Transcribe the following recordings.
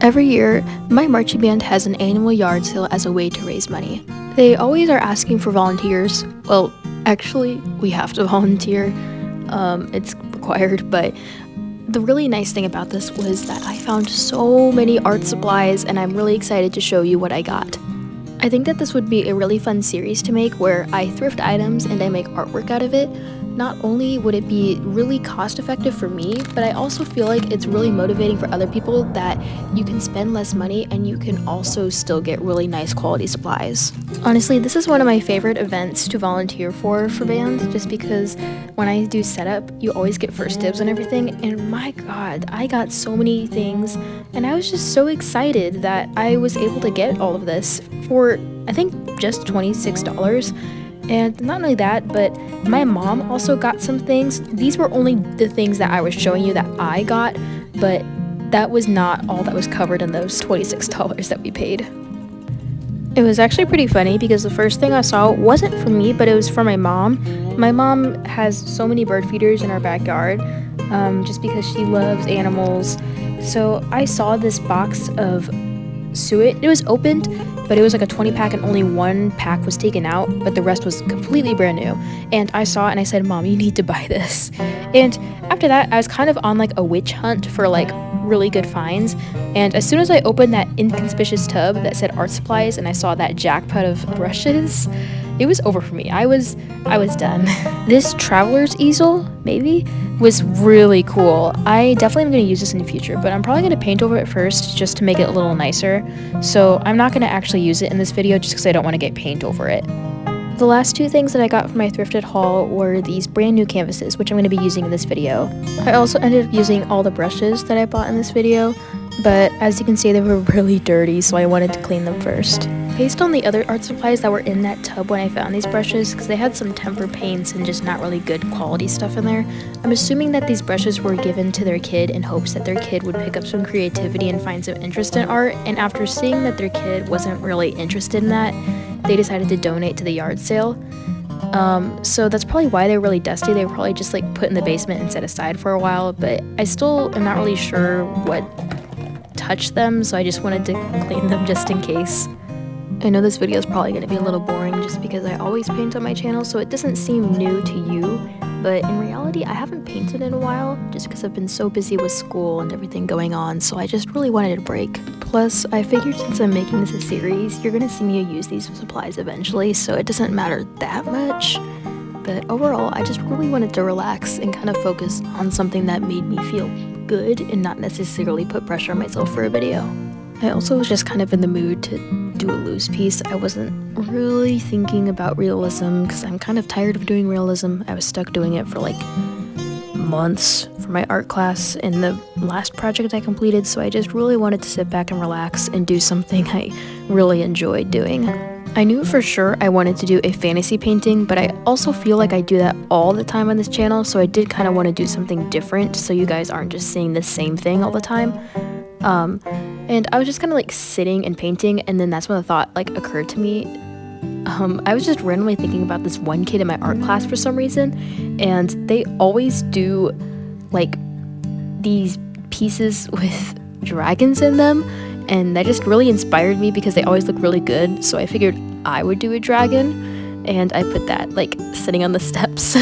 Every year, my marching band has an annual yard sale as a way to raise money. They always are asking for volunteers. Well, actually, we have to volunteer. It's required, but the really nice thing about this was that I found so many art supplies, and I'm really excited to show you what I got. I think that this would be a really fun series to make where I thrift items and I make artwork out of it. Not only would it be really cost effective for me, but I also feel like it's really motivating for other people that you can spend less money and you can also still get really nice quality supplies. Honestly, this is one of my favorite events to volunteer for bands, just because when I do setup, you always get first dibs on everything, and my god, I got so many things, and I was just so excited that I was able to get all of this for, I think, just $26. And not only that, but my mom also got some things. These were only the things that I was showing you that I got, but that was not all that was covered in those $26 that we paid. It was actually pretty funny because the first thing I saw wasn't for me, but it was for my mom. My mom has so many bird feeders in our backyard, just because she loves animals. So I saw this box of suet. It was opened, but it was like a 20 pack and only one pack was taken out, but the rest was completely brand new. And I saw it and I said, Mom, you need to buy this. And after that, I was kind of on like a witch hunt for like really good finds. And as soon as I opened that inconspicuous tub that said art supplies and I saw that jackpot of brushes, it was over for me. I was done. This traveler's easel, maybe, was really cool. I definitely am going to use this in the future, but I'm probably going to paint over it first just to make it a little nicer. So I'm not going to actually use it in this video just because I don't want to get paint over it. The last two things that I got from my thrifted haul were these brand new canvases, which I'm going to be using in this video. I also ended up using all the brushes that I bought in this video, but as you can see, they were really dirty, so I wanted to clean them first. Based on the other art supplies that were in that tub when I found these brushes, because they had some temper paints and just not really good quality stuff in there, I'm assuming that these brushes were given to their kid in hopes that their kid would pick up some creativity and find some interest in art, and after seeing that their kid wasn't really interested in that, they decided to donate to the yard sale. So that's probably why they're really dusty. They were probably just like put in the basement and set aside for a while, but I still am not really sure what touched them, so I just wanted to clean them just in case. I know this video is probably going to be a little boring just because I always paint on my channel, so it doesn't seem new to you, but in reality I haven't painted in a while just because I've been so busy with school and everything going on, so I just really wanted a break. Plus, I figured since I'm making this a series, you're going to see me use these supplies eventually, so it doesn't matter that much. But overall, I just really wanted to relax and kind of focus on something that made me feel good and not necessarily put pressure on myself for a video. I also was just kind of in the mood to do a loose piece. I wasn't really thinking about realism because I'm kind of tired of doing realism. I was stuck doing it for like months for my art class in the last project I completed, so I just really wanted to sit back and relax and do something I really enjoyed doing. I knew for sure I wanted to do a fantasy painting, but I also feel like I do that all the time on this channel, so I did kind of want to do something different so you guys aren't just seeing the same thing all the time. And I was just kind of like sitting and painting, and then that's when the thought like occurred to me. I was just randomly thinking about this one kid in my art class for some reason, and they always do like these pieces with dragons in them, and that just really inspired me because they always look really good, so I figured I would do a dragon, and I put that like sitting on the steps.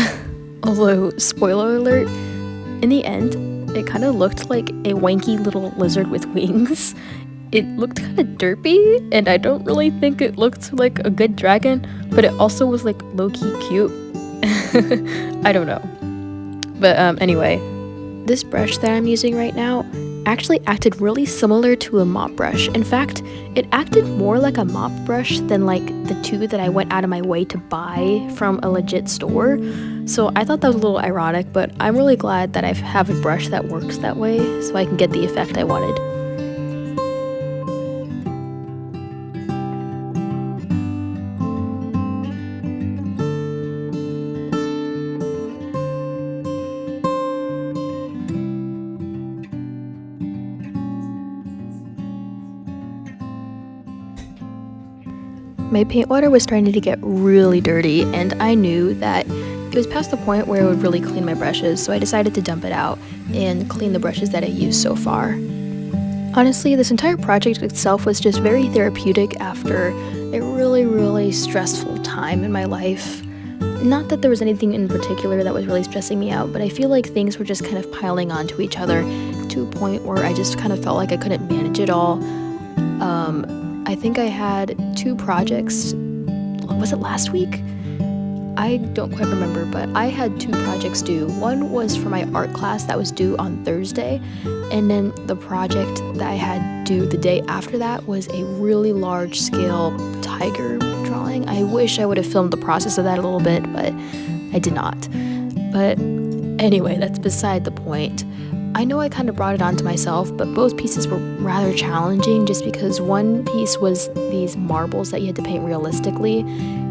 Although, spoiler alert, in the end, it kind of looked like a wanky little lizard with wings. It looked kind of derpy, and I don't really think it looked like a good dragon, but it also was like low-key cute. I don't know. But anyway, this brush that I'm using right now actually acted really similar to a mop brush. In fact, it acted more like a mop brush than like the two that I went out of my way to buy from a legit store. So I thought that was a little ironic, but I'm really glad that I have a brush that works that way so I can get the effect I wanted. My paint water was starting to get really dirty, and I knew that it was past the point where it would really clean my brushes, so I decided to dump it out and clean the brushes that I used so far. Honestly, this entire project itself was just very therapeutic after a really stressful time in my life. Not that there was anything in particular that was really stressing me out, but I feel like things were just kind of piling onto each other to a point where I just kind of felt like I couldn't manage it all. I think I had 2 projects. Was it last week? I don't quite remember, but I had 2 projects due. One was for my art class that was due on Thursday, and then the project that I had due the day after that was a really large scale tiger drawing. I wish I would have filmed the process of that a little bit, but I did not. But anyway, that's beside the point. I know I kind of brought it onto myself, but both pieces were rather challenging just because one piece was these marbles that you had to paint realistically,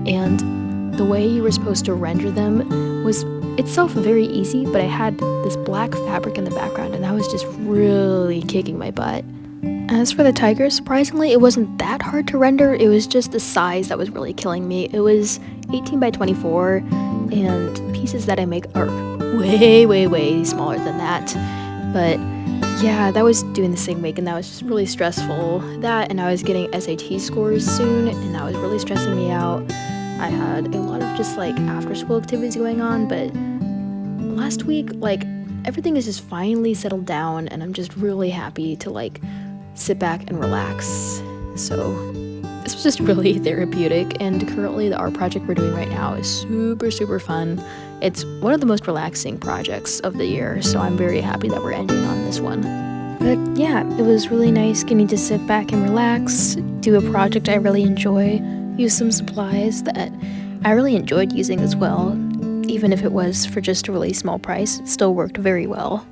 and the way you were supposed to render them was itself very easy, but I had this black fabric in the background and that was just really kicking my butt. As for the tiger, surprisingly, it wasn't that hard to render. It was just the size that was really killing me. It was 18 by 24, and pieces that I make are way smaller than that. But yeah, that was doing the same week, and that was just really stressful. That, and I was getting SAT scores soon, and that was really stressing me out. I had a lot of just like after school activities going on, but last week, like, everything is just finally settled down, and I'm just really happy to like sit back and relax. So this was just really therapeutic, and currently the art project we're doing right now is super fun. It's one of the most relaxing projects of the year, so I'm very happy that we're ending on this one. But yeah, it was really nice getting to sit back and relax, do a project I really enjoy, use some supplies that I really enjoyed using as well. Even if it was for just a really small price, it still worked very well.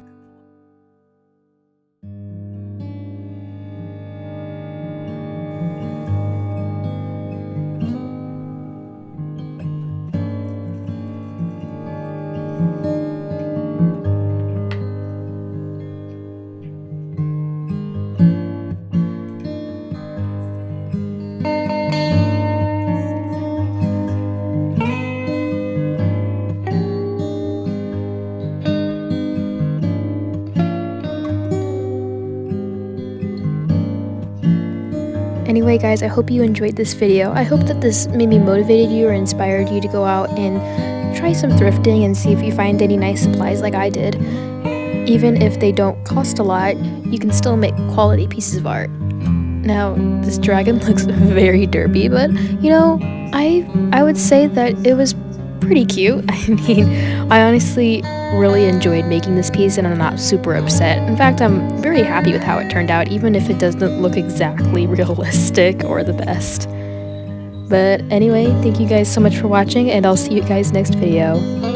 Anyway guys, I hope you enjoyed this video. I hope that this maybe motivated you or inspired you to go out and try some thrifting and see if you find any nice supplies like I did. Even if they don't cost a lot, you can still make quality pieces of art. Now, this dragon looks very derpy, but you know, I would say that it was pretty cute. I mean, I honestly really enjoyed making this piece, and I'm not super upset. In fact, I'm very happy with how it turned out, even if it doesn't look exactly realistic or the best. But anyway, thank you guys so much for watching, and I'll see you guys next video.